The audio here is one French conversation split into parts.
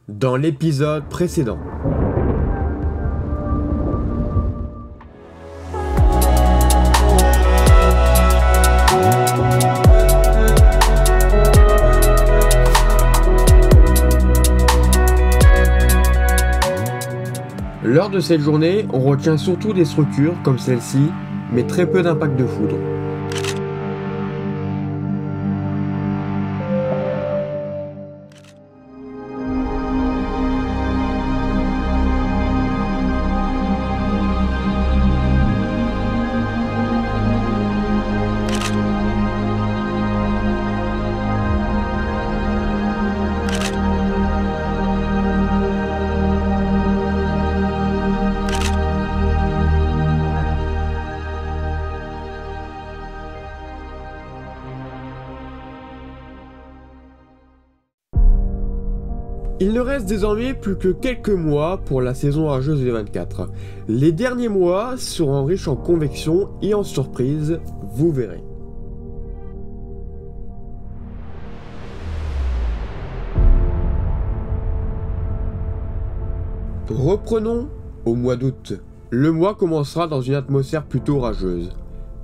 dans l'épisode précédent. Lors de cette journée, on retient surtout des structures comme celle-ci, mais très peu d'impact de foudre. Il ne reste désormais plus que quelques mois pour la saison orageuse des 24. Les derniers mois seront riches en convection et en surprises, vous verrez. Reprenons au mois d'août. Le mois commencera dans une atmosphère plutôt orageuse.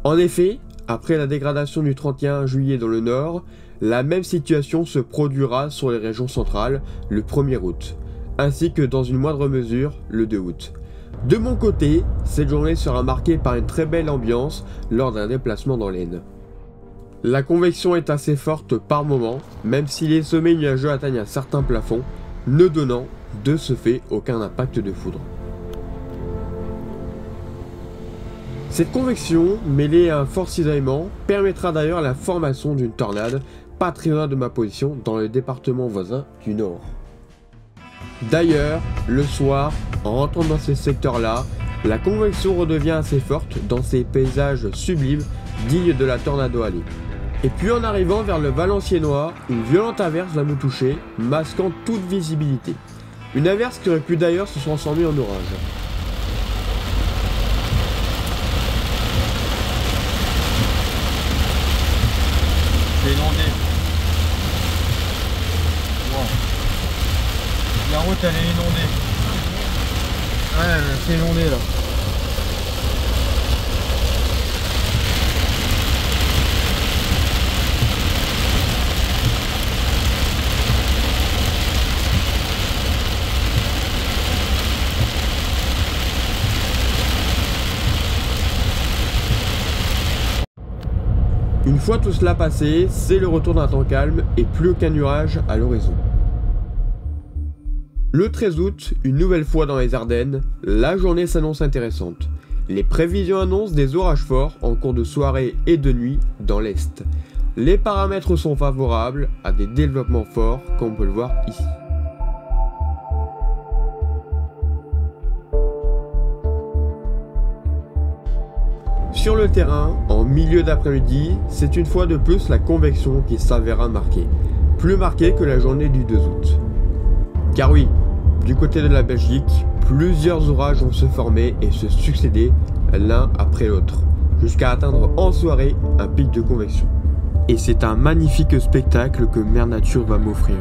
En effet, après la dégradation du 31 juillet dans le nord, la même situation se produira sur les régions centrales le 1er août, ainsi que dans une moindre mesure le 2 août. De mon côté, cette journée sera marquée par une très belle ambiance lors d'un déplacement dans l'Aisne. La convection est assez forte par moment, même si les sommets nuageux atteignent un certain plafond, ne donnant de ce fait aucun impact de foudre. Cette convection, mêlée à un fort cisaillement, permettra d'ailleurs la formation d'une tornade pas très loin de ma position dans le département voisin du Nord. D'ailleurs, le soir, en rentrant dans ces secteurs-là, la convection redevient assez forte dans ces paysages sublimes dignes de la Tornado Alley. Et puis en arrivant vers le Valenciennois, une violente averse va me toucher, masquant toute visibilité. Une averse qui aurait pu d'ailleurs se transformer en orage. C'est inondé. Wow. La route elle est inondée. Ouais, c'est inondé là. Une fois tout cela passé, c'est le retour d'un temps calme et plus aucun nuage à l'horizon. Le 13 août, une nouvelle fois dans les Ardennes, la journée s'annonce intéressante. Les prévisions annoncent des orages forts en cours de soirée et de nuit dans l'Est. Les paramètres sont favorables à des développements forts comme on peut le voir ici. Sur le terrain, en milieu d'après-midi, c'est une fois de plus la convection qui s'avéra marquée. Plus marquée que la journée du 2 août. Car oui, du côté de la Belgique, plusieurs orages vont se former et se succéder l'un après l'autre, jusqu'à atteindre en soirée un pic de convection. Et c'est un magnifique spectacle que Mère Nature va m'offrir.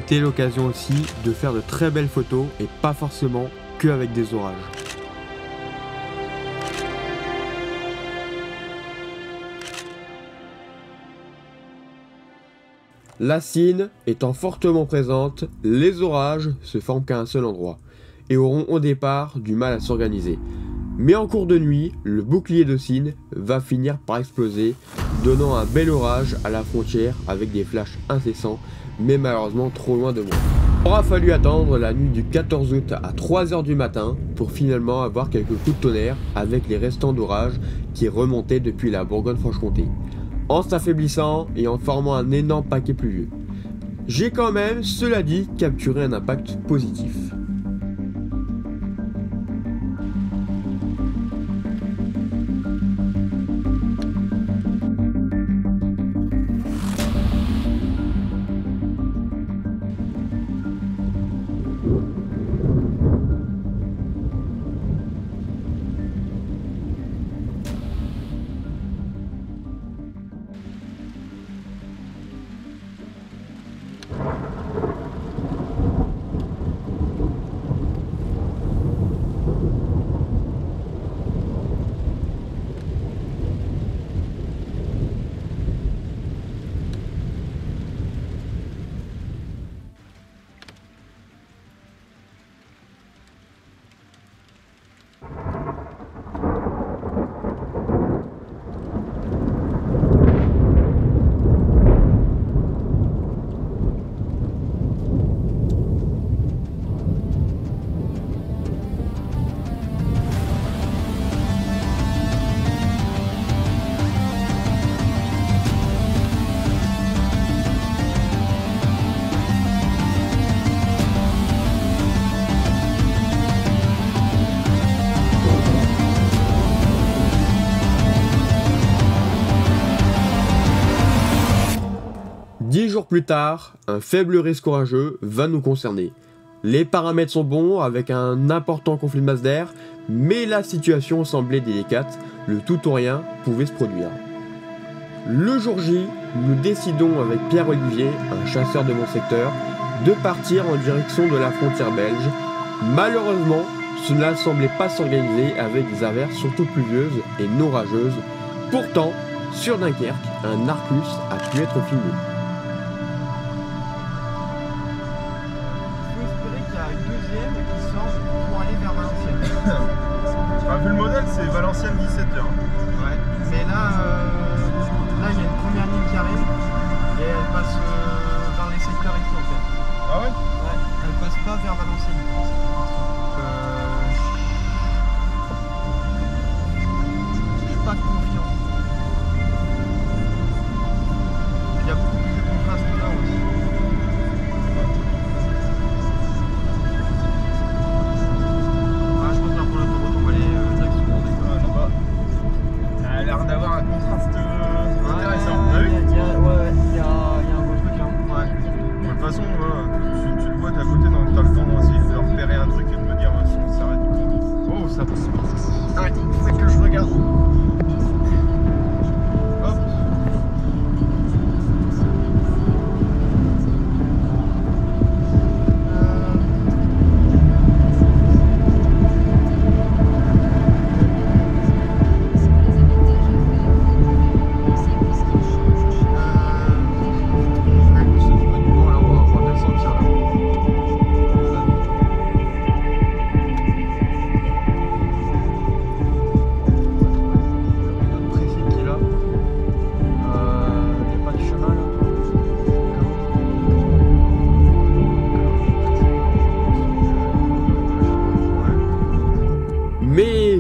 c'était l'occasion aussi de faire de très belles photos et pas forcément que avec des orages. La Sine étant fortement présente, les orages se forment qu'à un seul endroit et auront au départ du mal à s'organiser. Mais en cours de nuit, le bouclier de Sine va finir par exploser, donnant un bel orage à la frontière avec des flashs incessants, mais malheureusement trop loin de moi. Il aura fallu attendre la nuit du 14 août à 3 h du matin pour finalement avoir quelques coups de tonnerre avec les restants d'orage qui remontaient depuis la Bourgogne-Franche-Comté, en s'affaiblissant et en formant un énorme paquet pluvieux. J'ai quand même, cela dit, capturé un impact positif. Plus tard, un faible risque orageux va nous concerner. Les paramètres sont bons avec un important conflit de masse d'air, mais la situation semblait délicate, le tout ou rien pouvait se produire. Le jour J, nous décidons avec Pierre-Olivier, un chasseur de mon secteur, de partir en direction de la frontière belge. Malheureusement, cela ne semblait pas s'organiser avec des averses surtout pluvieuses et non rageuses. Pourtant, sur Dunkerque, un Arcus a pu être filmé. Vu le modèle, c'est Valenciennes 17h. Ouais, mais là, il y a une première ligne qui arrive et elle passe vers les secteurs ici en fait. Ah ouais? Ouais, elle passe pas vers Valenciennes. Je suis pas confiant. Il y a beaucoup plus de contraste là aussi. D'avoir un contraste intéressant. T'as vu? Il y a un beau truc là. Ouais. De toute façon, tu le vois, t'es à côté, donc t'as le temps d'essayer de repérer un truc et de me dire si on s'arrête. Oh, ça passe. Arrête, il faut que je regarde. Hop.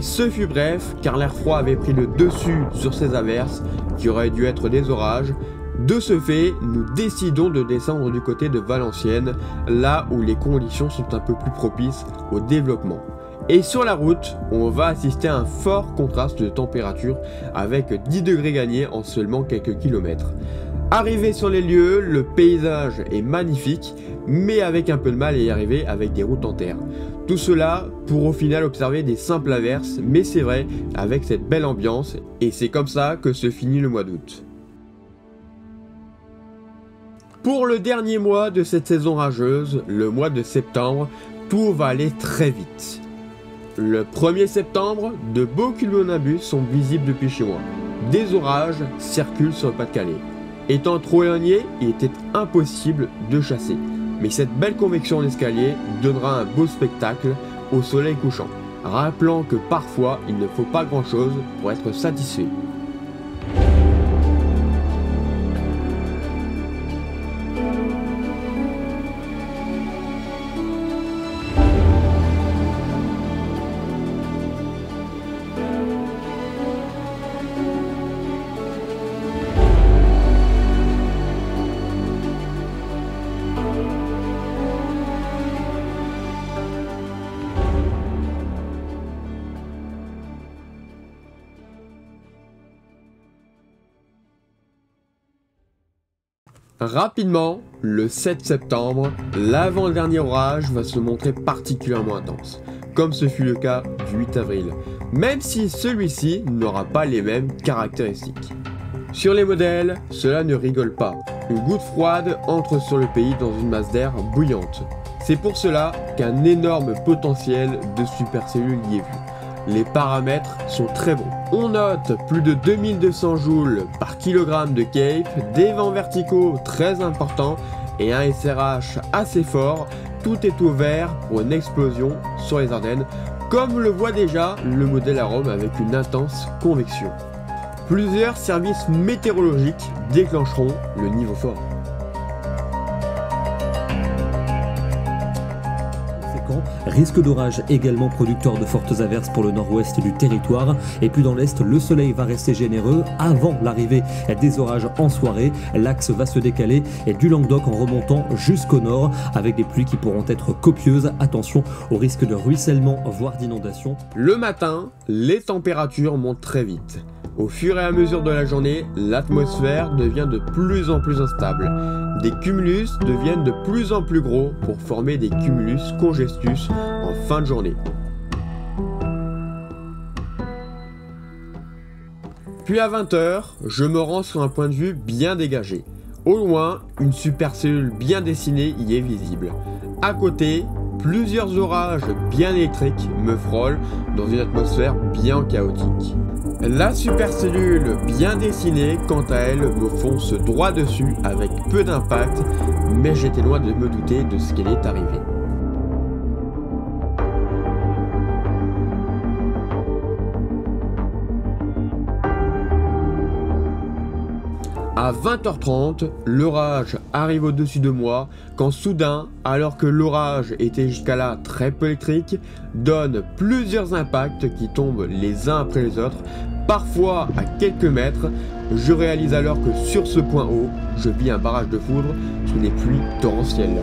Ce fut bref, car l'air froid avait pris le dessus sur ces averses, qui auraient dû être des orages. De ce fait, nous décidons de descendre du côté de Valenciennes, là où les conditions sont un peu plus propices au développement. Et sur la route, on va assister à un fort contraste de température, avec 10 degrés gagnés en seulement quelques kilomètres. Arrivé sur les lieux, le paysage est magnifique, mais avec un peu de mal à y arriver avec des routes en terre. Tout cela pour au final observer des simples averses, mais c'est vrai, avec cette belle ambiance, et c'est comme ça que se finit le mois d'août. Pour le dernier mois de cette saison rageuse, le mois de septembre, tout va aller très vite. Le 1er septembre, de beaux cumulonimbus sont visibles depuis chez moi. Des orages circulent sur le Pas-de-Calais. Étant trop éloigné, il était impossible de chasser. Mais cette belle convection d'escalier donnera un beau spectacle au soleil couchant, rappelant que parfois il ne faut pas grand chose pour être satisfait. Rapidement, le 7 septembre, l'avant-dernier orage va se montrer particulièrement intense, comme ce fut le cas du 8 avril, même si celui-ci n'aura pas les mêmes caractéristiques. Sur les modèles, cela ne rigole pas. Une goutte froide entre sur le pays dans une masse d'air bouillante. C'est pour cela qu'un énorme potentiel de supercellules y est vu. Les paramètres sont très bons. On note plus de 2200 joules par kilogramme de Cape, des vents verticaux très importants et un SRH assez fort. Tout est au vert pour une explosion sur les Ardennes, comme le voit déjà le modèle Arome avec une intense convection. Plusieurs services météorologiques déclencheront le niveau fort. Risque d'orage également producteur de fortes averses pour le nord-ouest du territoire. Et puis dans l'est, le soleil va rester généreux avant l'arrivée des orages en soirée. L'axe va se décaler et du Languedoc en remontant jusqu'au nord avec des pluies qui pourront être copieuses. Attention au risque de ruissellement voire d'inondation. Le matin, les températures montent très vite. Au fur et à mesure de la journée, l'atmosphère devient de plus en plus instable. Des cumulus deviennent de plus en plus gros pour former des cumulus congestus en fin de journée. Puis à 20 h, je me rends sur un point de vue bien dégagé. Au loin, une supercellule bien dessinée y est visible. À côté, plusieurs orages bien électriques me frôlent dans une atmosphère bien chaotique. La supercellule bien dessinée, quant à elle, me fonce droit dessus avec peu d'impact, mais j'étais loin de me douter de ce qu'elle est arrivée. À 20 h 30, l'orage arrive au-dessus de moi quand soudain, alors que l'orage était jusqu'à là très peu électrique, donne plusieurs impacts qui tombent les uns après les autres, parfois à quelques mètres. Je réalise alors que sur ce point haut, je vis un barrage de foudre sous des pluies torrentielles.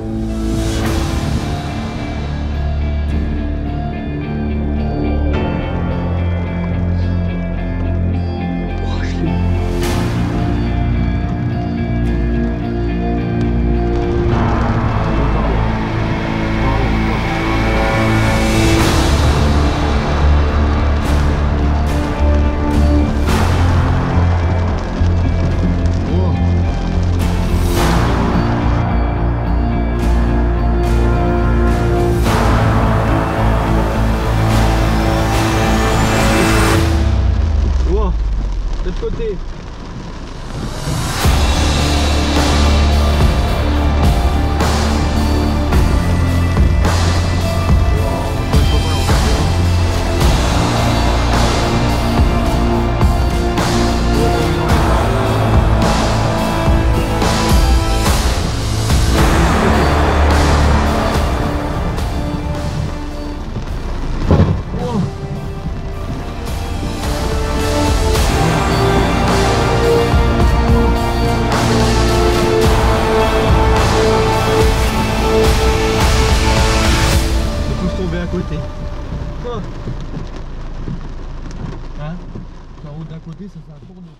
Côté. Côté. Oh. Hein? La route d'à côté, ça fait un tournoi.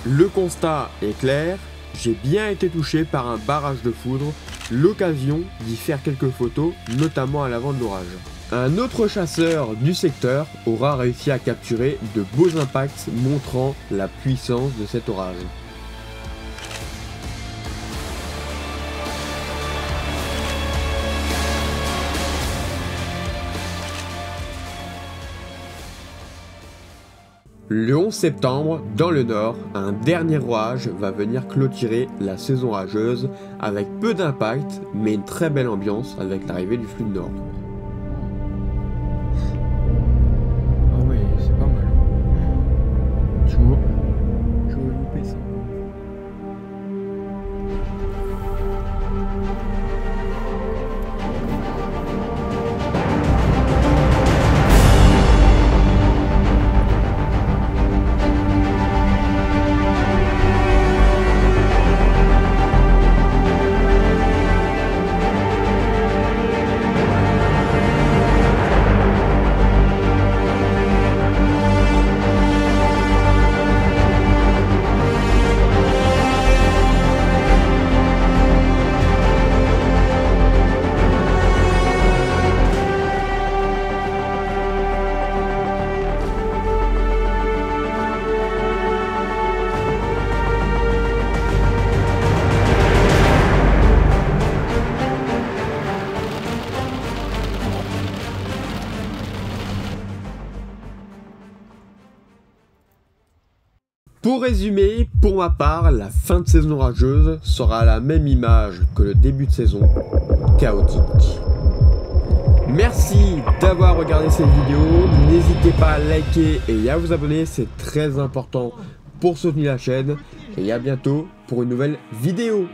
Le constat est clair, j'ai bien été touché par un barrage de foudre, l'occasion d'y faire quelques photos, notamment à l'avant de l'orage. Un autre chasseur du secteur aura réussi à capturer de beaux impacts montrant la puissance de cet orage. Le 11 septembre, dans le nord, un dernier orage va venir clôturer la saison orageuse avec peu d'impact, mais une très belle ambiance avec l'arrivée du flux de nord. Ah oui, c'est pas mal. Je vais louper ça. Pour résumer, pour ma part, la fin de saison orageuse sera à la même image que le début de saison, chaotique. Merci d'avoir regardé cette vidéo, n'hésitez pas à liker et à vous abonner, c'est très important pour soutenir la chaîne, et à bientôt pour une nouvelle vidéo.